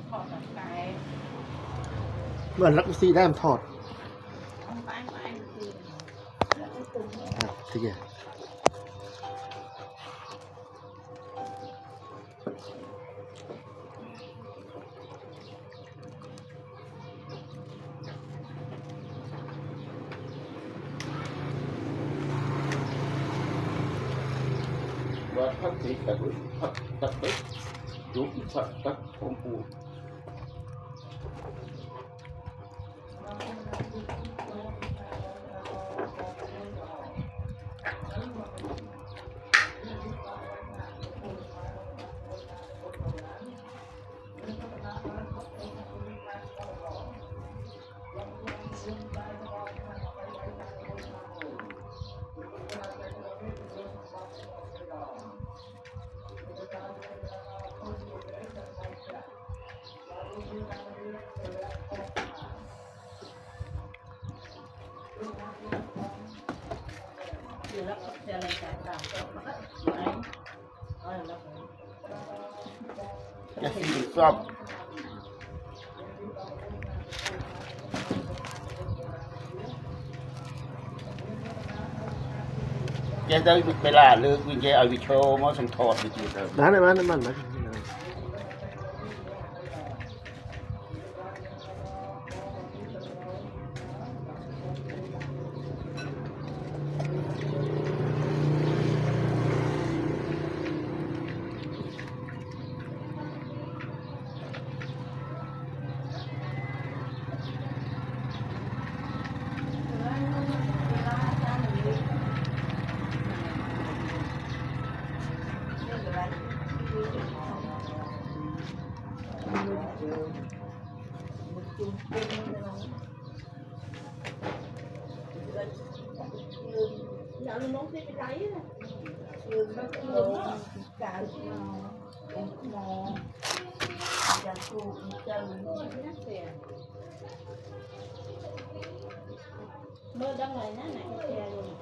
ถอดแบบไกล เหมือนรักซีได้มถอดไปคือแล้วก็ตุ้ม ทีเดียวว่าพักติดแต่พักตัดตึ๊กยุบพักตัดผมปูอยู่แล้วจะอะไรกันต่างก็มันก็ไหนแล้ว จะสีซ้อมยังได้เวลาเลิกวินเจเอาวิโชมาสังทอดวิจิตร น้ำมันนะDạ nó cái đấy này. Nó cũng đúng đó. Cả mò cả cụ chân nhắc tiền. Mơ đâm này nè này cái xe luôn.